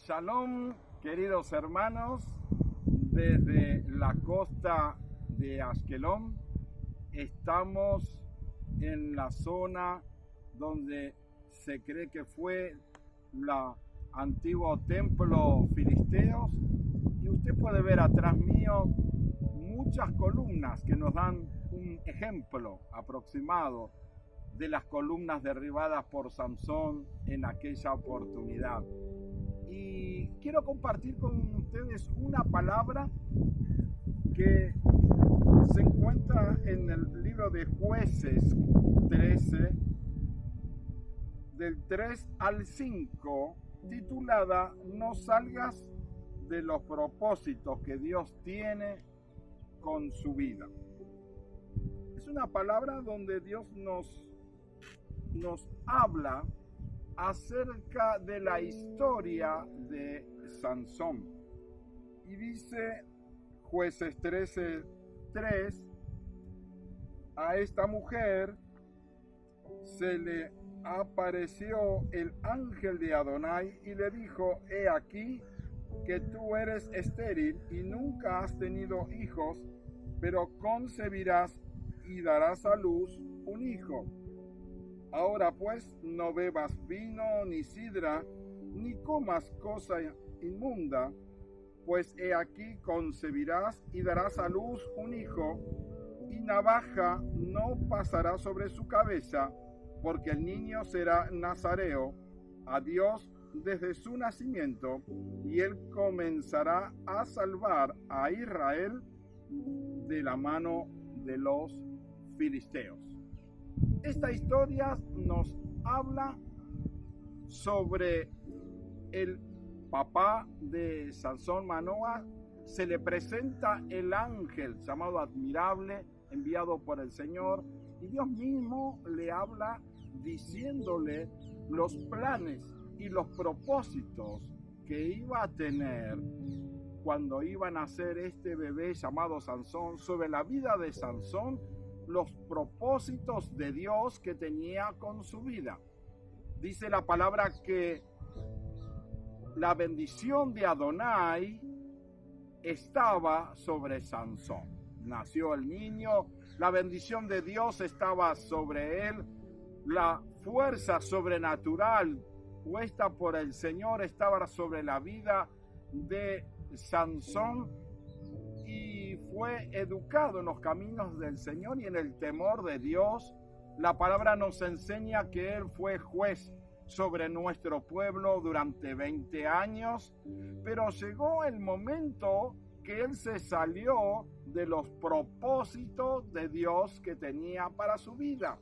Shalom, queridos hermanos, desde la costa de Ashkelon. Estamos en la zona donde se cree que fue el antiguo templo filisteos, y usted puede ver atrás mío muchas columnas que nos dan un ejemplo aproximado de las columnas derribadas por Sansón en aquella oportunidad. Y quiero compartir con ustedes una palabra que se encuentra en el libro de Jueces 13, del 3 al 5, titulada "No salgas de los propósitos que Dios tiene con su vida". Es una palabra donde Dios nos habla acerca de la historia de Sansón. Y dice Jueces 13:3, a esta mujer se le apareció el ángel de Adonai y le dijo: he aquí que tú eres estéril y nunca has tenido hijos, pero concebirás y darás a luz un hijo. Ahora pues, no bebas vino ni sidra, ni comas cosa inmunda, pues he aquí concebirás y darás a luz un hijo, y navaja no pasará sobre su cabeza, porque el niño será nazareo a Dios desde su nacimiento, y él comenzará a salvar a Israel de la mano de los filisteos. Esta historia nos habla sobre el papá de Sansón, Manoah. Se le presenta el ángel llamado Admirable, enviado por el Señor, y Dios mismo le habla diciéndole los planes y los propósitos que iba a tener cuando iba a nacer este bebé llamado Sansón, sobre la vida de Sansón, los propósitos de Dios que tenía con su vida. Dice la palabra que la bendición de Adonai estaba sobre Sansón. Nació el niño, la bendición de Dios estaba sobre él, la fuerza sobrenatural puesta por el Señor estaba sobre la vida de Sansón, y fue educado en los caminos del Señor y en el temor de Dios. La palabra nos enseña que él fue juez sobre nuestro pueblo durante 20 años, pero llegó el momento que él se salió de los propósitos de Dios que tenía para su vida.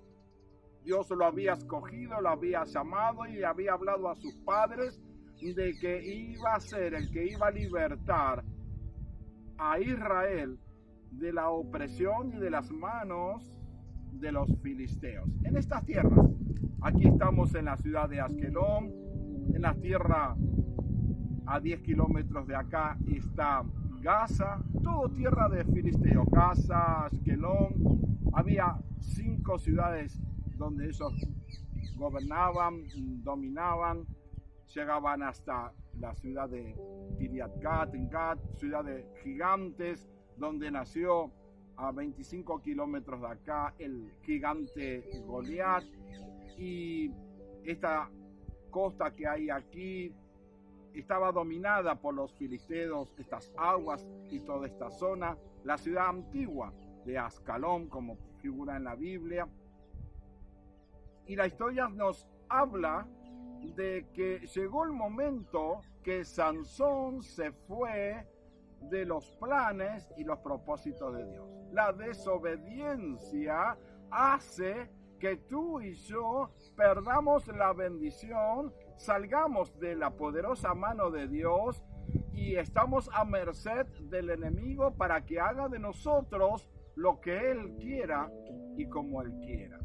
Dios lo había escogido, lo había llamado y había hablado a sus padres de que iba a ser el que iba a libertar a Israel de la opresión y de las manos de los filisteos. En estas tierras, aquí estamos en la ciudad de Ashkelon, en la tierra a 10 kilómetros de acá está Gaza, todo tierra de filisteos. Gaza, Ashkelon, había 5 ciudades donde ellos gobernaban, dominaban, llegaban hasta la ciudad de Kiriat Gat, ciudad de gigantes, donde nació a 25 kilómetros de acá el gigante Goliat. Y esta costa que hay aquí estaba dominada por los filisteos, estas aguas y toda esta zona, la ciudad antigua de Ascalón, como figura en la Biblia. Y la historia nos habla de que llegó el momento que Sansón se fue de los planes y los propósitos de Dios. La desobediencia hace que tú y yo perdamos la bendición, salgamos de la poderosa mano de Dios y estamos a merced del enemigo para que haga de nosotros lo que él quiera y como él quiera.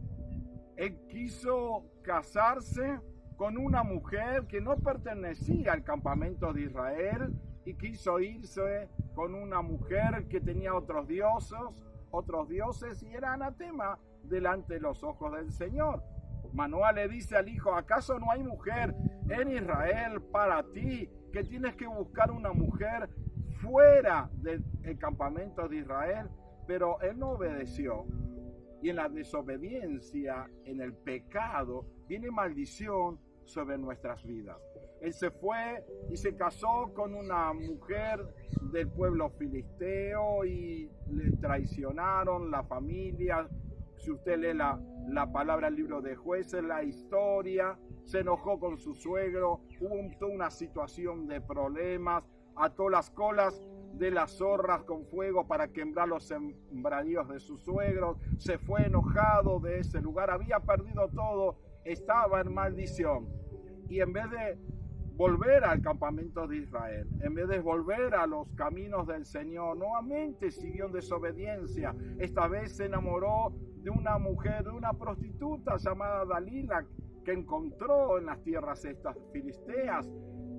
Él quiso casarse con una mujer que no pertenecía al campamento de Israel y quiso irse con una mujer que tenía otros dioses y era anatema delante de los ojos del Señor. Manoah le dice al hijo, ¿acaso no hay mujer en Israel para ti, que tienes que buscar una mujer fuera del campamento de Israel? Pero él no obedeció. Y en la desobediencia, en el pecado, viene maldición sobre nuestras vidas. Él se fue y se casó con una mujer del pueblo filisteo y le traicionaron la familia. Si usted lee la palabra del libro de Jueces, la historia, se enojó con su suegro, hubo toda una situación de problemas, ató las colas de las zorras con fuego para quemar los sembradíos de sus suegros, se fue enojado de ese lugar, había perdido todo, estaba en maldición. Y en vez de volver al campamento de Israel, en vez de volver a los caminos del Señor, nuevamente siguió en desobediencia. Esta vez se enamoró de una mujer, de una prostituta llamada Dalila, que encontró en las tierras estas filisteas.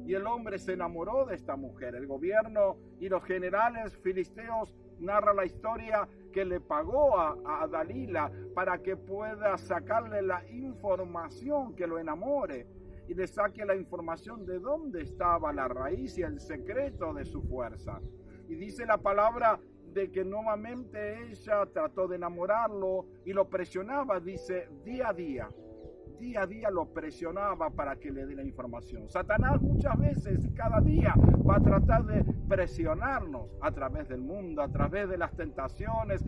Y el hombre se enamoró de esta mujer. El gobierno y los generales filisteos narran la historia que le pagó a Dalila para que pueda sacarle la información que lo enamore y le saque la información de dónde estaba la raíz y el secreto de su fuerza. Y dice la palabra de que nuevamente ella trató de enamorarlo y lo presionaba, dice, día a día lo presionaba para que le dé la información. Satanás muchas veces, cada día, va a tratar de presionarnos a través del mundo, a través de las tentaciones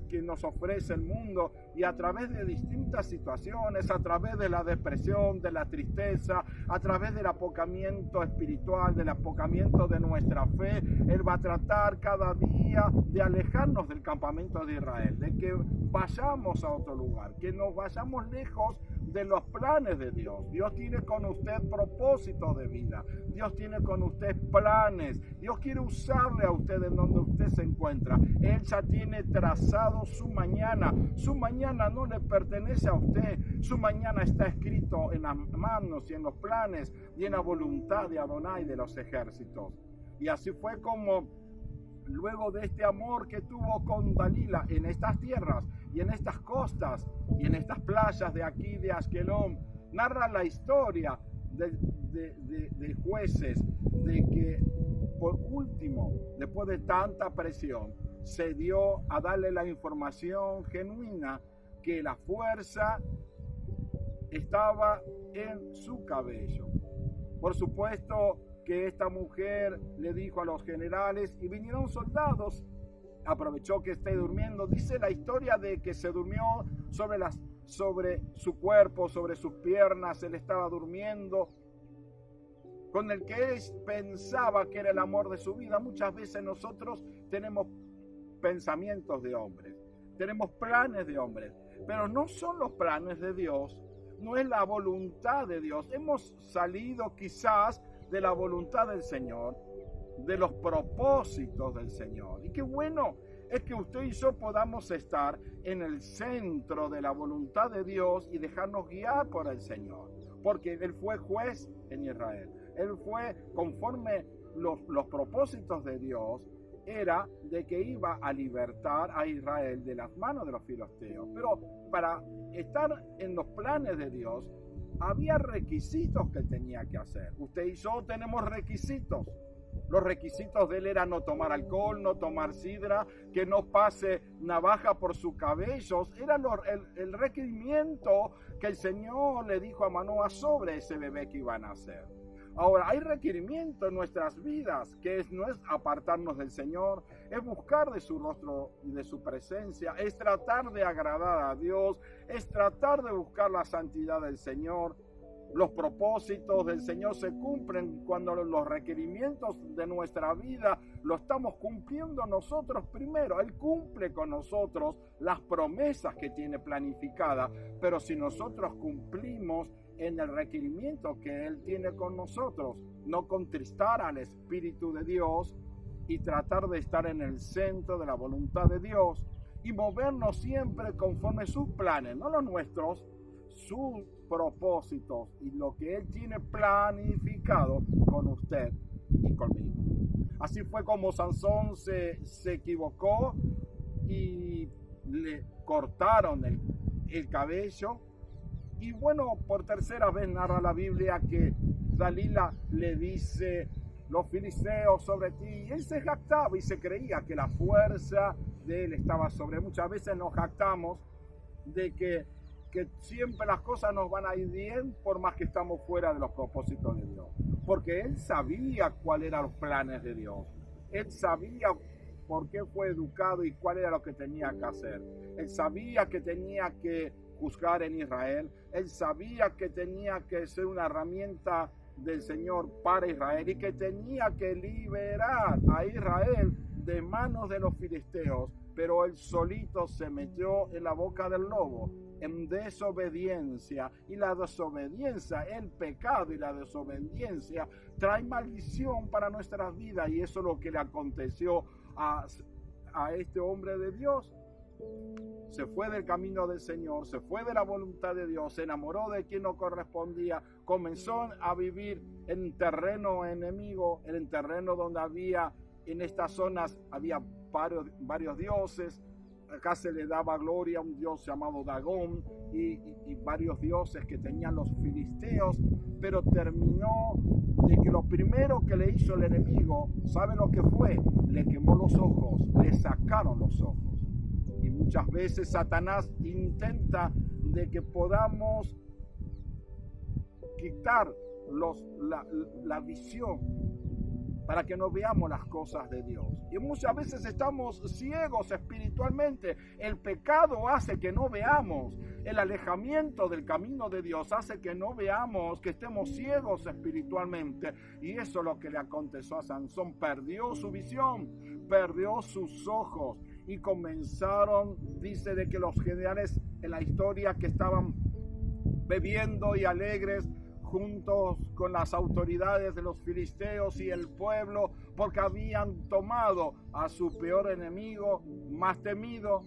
que nos ofrece el mundo y a través de distintas situaciones, a través de la depresión, de la tristeza, a través del apocamiento espiritual, del apocamiento de nuestra fe. Él va a tratar cada día de alejarnos del campamento de Israel, de que vayamos a otro lugar, que nos vayamos lejos de los planes de Dios. Dios tiene con usted propósitos de vida. Dios tiene con usted planes. Dios quiere usarle a usted en donde usted se encuentra. Él ya tiene trazado su mañana. Su mañana no le pertenece a usted. Su mañana está escrito en las manos y en los planes y en la voluntad de Adonai de los ejércitos. Y así fue como luego de este amor que tuvo con Dalila en estas tierras y en estas costas y en estas playas de aquí de Askelón, narra la historia de Jueces, de que por último, después de tanta presión, se dio a darle la información genuina que la fuerza estaba en su cabello. Por supuesto que esta mujer le dijo a los generales y vinieron soldados, aprovechó que esté durmiendo. Dice la historia de que se durmió sobre su cuerpo, sobre sus piernas. Él estaba durmiendo con el que él pensaba que era el amor de su vida. Muchas veces nosotros tenemos pensamientos de hombres, tenemos planes de hombres, pero no son los planes de Dios, no es la voluntad de Dios. Hemos salido quizás de la voluntad del Señor, de los propósitos del Señor. Y qué bueno es que usted y yo podamos estar en el centro de la voluntad de Dios y dejarnos guiar por el Señor, porque Él fue juez en Israel. Él fue conforme los propósitos de Dios, era de que iba a libertar a Israel de las manos de los filisteos. Pero para estar en los planes de Dios, había requisitos que él tenía que hacer. Usted y yo tenemos requisitos. Los requisitos de él eran no tomar alcohol, no tomar sidra, que no pase navaja por sus cabellos. Era el requerimiento que el Señor le dijo a Manoah sobre ese bebé que iban a nacer. Ahora, hay requerimiento en nuestras vidas, que no es apartarnos del Señor, es buscar de su rostro y de su presencia, es tratar de agradar a Dios, es tratar de buscar la santidad del Señor. Los propósitos del Señor se cumplen cuando los requerimientos de nuestra vida lo estamos cumpliendo nosotros primero. Él cumple con nosotros las promesas que tiene planificadas, pero si nosotros cumplimos en el requerimiento que Él tiene con nosotros, no contristar al Espíritu de Dios y tratar de estar en el centro de la voluntad de Dios y movernos siempre conforme sus planes, no los nuestros, sus propósitos y lo que Él tiene planificado con usted y conmigo. Así fue como Sansón se equivocó y le cortaron el cabello Y bueno, por tercera vez narra la Biblia que Dalila le dice: los filisteos sobre ti. Y él se jactaba y se creía que la fuerza de él estaba sobre. Muchas veces nos jactamos de que siempre las cosas nos van a ir bien por más que estamos fuera de los propósitos de Dios. Porque él sabía cuáles eran los planes de Dios. Él sabía por qué fue educado y cuál era lo que tenía que hacer. Él sabía que tenía que juzgar en Israel. Él sabía que tenía que ser una herramienta del Señor para Israel y que tenía que liberar a Israel de manos de los filisteos, pero él solito se metió en la boca del lobo en desobediencia, y la desobediencia, el pecado y la desobediencia trae maldición para nuestras vidas, y eso es lo que le aconteció a este hombre de Dios. Se fue del camino del Señor, se fue de la voluntad de Dios, se enamoró de quien no correspondía, comenzó a vivir en terreno enemigo, en terreno donde había, en estas zonas había varios dioses. Acá se le daba gloria a un dios llamado Dagón y varios dioses que tenían los filisteos, pero terminó de que lo primero que le hizo el enemigo, ¿sabe lo que fue? Le quemó los ojos, le sacaron los ojos. Y muchas veces Satanás intenta de que podamos quitar la visión para que no veamos las cosas de Dios. Y muchas veces estamos ciegos espiritualmente. El pecado hace que no veamos. El alejamiento del camino de Dios hace que no veamos, que estemos ciegos espiritualmente. Y eso es lo que le aconteció a Sansón. Perdió su visión, perdió sus ojos. Y comenzaron, dice, de que los generales en la historia que estaban bebiendo y alegres juntos con las autoridades de los filisteos y el pueblo, porque habían tomado a su peor enemigo más temido,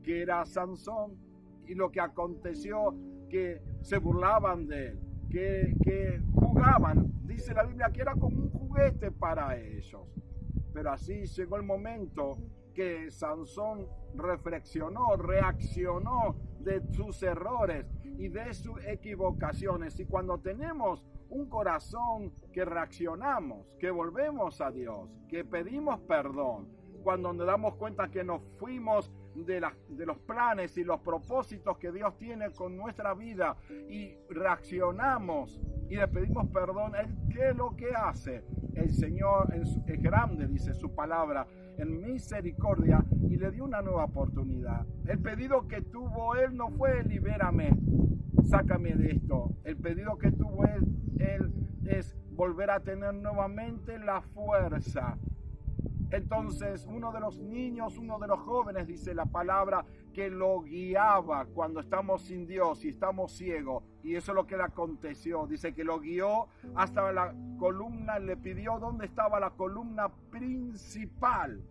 que era Sansón. Y lo que aconteció, que se burlaban de él, que jugaban, dice la Biblia, que era como un juguete para ellos. Pero así llegó el momento que Sansón reflexionó, reaccionó de sus errores y de sus equivocaciones. Y cuando tenemos un corazón que reaccionamos, que volvemos a Dios, que pedimos perdón, cuando nos damos cuenta que nos fuimos de los planes y los propósitos que Dios tiene con nuestra vida y reaccionamos y le pedimos perdón, ¿Él qué es lo que hace? El Señor es grande, dice su palabra, en misericordia, y le dio una nueva oportunidad. El pedido que tuvo él no fue: libérame, sácame de esto. El pedido que tuvo él es volver a tener nuevamente la fuerza. Entonces uno de los niños, uno de los jóvenes, dice la palabra, que lo guiaba cuando estamos sin Dios y estamos ciegos. Y eso es lo que le aconteció. Dice que lo guió hasta la columna, le pidió dónde estaba la columna principal.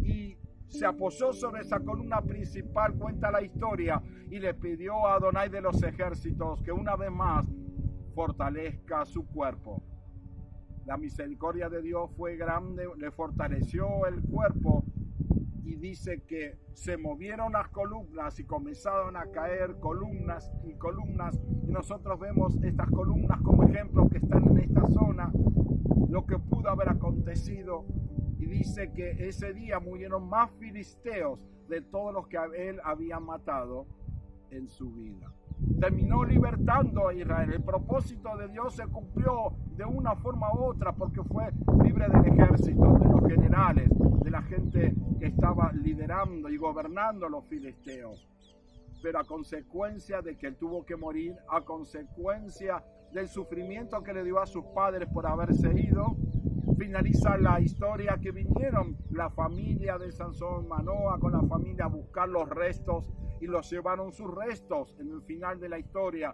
Y se apoyó sobre esa columna principal, cuenta la historia, y le pidió a Adonai de los ejércitos que una vez más fortalezca su cuerpo. La misericordia de Dios fue grande, le fortaleció el cuerpo, y dice que se movieron las columnas y comenzaron a caer columnas y columnas, y nosotros vemos estas columnas como ejemplos que están en esta zona, lo que pudo haber acontecido. Y dice que ese día murieron más filisteos de todos los que él había matado en su vida. Terminó libertando a Israel. El propósito de Dios se cumplió de una forma u otra, porque fue libre del ejército, de los generales, de la gente que estaba liderando y gobernando a los filisteos. Pero a consecuencia de que él tuvo que morir, a consecuencia del sufrimiento que le dio a sus padres por haberse ido, finaliza la historia que vinieron la familia de Sansón, Manoa, con la familia a buscar los restos, y los llevaron sus restos en el final de la historia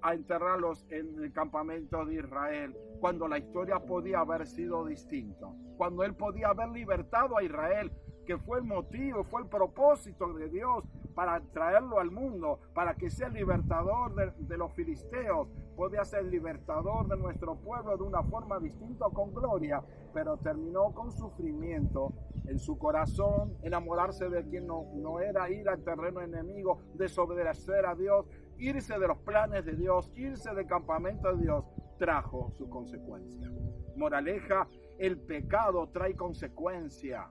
a enterrarlos en el campamento de Israel, cuando la historia podía haber sido distinta, cuando él podía haber libertado a Israel, que fue el motivo, fue el propósito de Dios para traerlo al mundo, para que sea el libertador de los filisteos, podía ser el libertador de nuestro pueblo de una forma distinta, con gloria, pero terminó con sufrimiento en su corazón, enamorarse de quien no era, ir al terreno enemigo, desobedecer a Dios, irse de los planes de Dios, irse del campamento de Dios, trajo su consecuencia. Moraleja, el pecado trae consecuencia.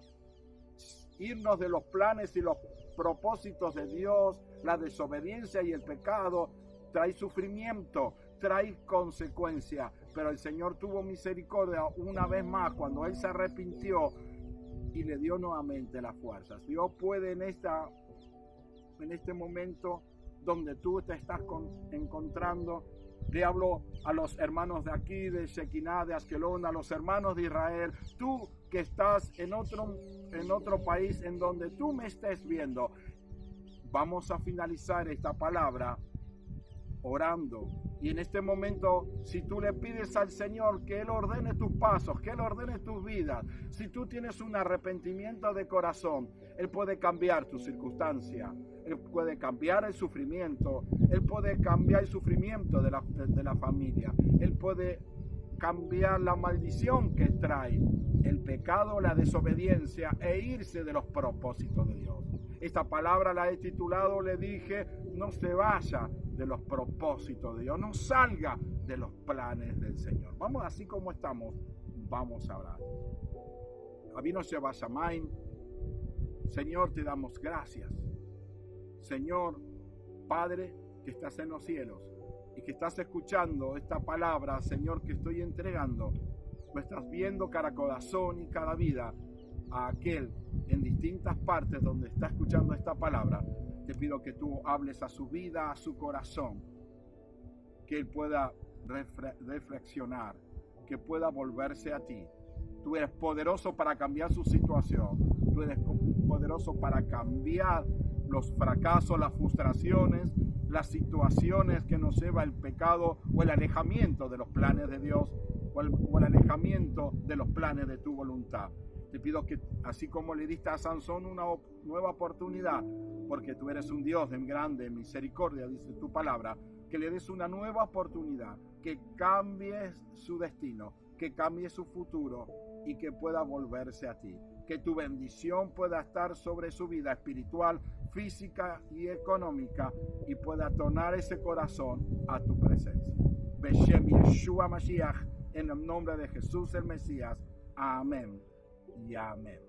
Irnos de los planes y los propósitos de Dios, la desobediencia y el pecado trae sufrimiento, trae consecuencia. Pero el Señor tuvo misericordia una vez más cuando Él se arrepintió y le dio nuevamente las fuerzas. Dios puede en este momento donde tú te estás encontrando. Le hablo a los hermanos de aquí, de Shekinah, de Askelon, a los hermanos de Israel. Tú que estás en otro país en donde tú me estés viendo, vamos a finalizar esta palabra orando. Y en este momento, si tú le pides al Señor que Él ordene tus pasos, que Él ordene tus vidas, si tú tienes un arrepentimiento de corazón, Él puede cambiar tu circunstancia, Él puede cambiar el sufrimiento, Él puede cambiar el sufrimiento de la familia, Él puede cambiar la maldición que trae el pecado, la desobediencia e irse de los propósitos de Dios. Esta palabra la he titulado, le dije, no se vaya de los propósitos de Dios, no salga de los planes del Señor. Vamos así como estamos, vamos a orar. Abino Sheba Shamayim, Señor, te damos gracias. Señor, Padre, que estás en los cielos y que estás escuchando esta palabra, Señor, que estoy entregando, lo estás viendo cada corazón y cada vida a aquel en distintas partes donde está escuchando esta palabra. Te pido que tú hables a su vida, a su corazón, que él pueda reflexionar, que pueda volverse a ti. Tú eres poderoso para cambiar su situación, tú eres poderoso para cambiar los fracasos, las frustraciones, las situaciones que nos lleva el pecado o el alejamiento de los planes de Dios o el alejamiento de los planes de tu voluntad. Te pido que, así como le diste a Sansón una nueva oportunidad, porque tú eres un Dios de grande misericordia, dice tu palabra, que le des una nueva oportunidad, que cambie su destino, que cambie su futuro y que pueda volverse a ti. Que tu bendición pueda estar sobre su vida espiritual, física y económica y pueda tornar ese corazón a tu presencia. Beshem Yeshua Mashiach, en el nombre de Jesús el Mesías. Amén y amén.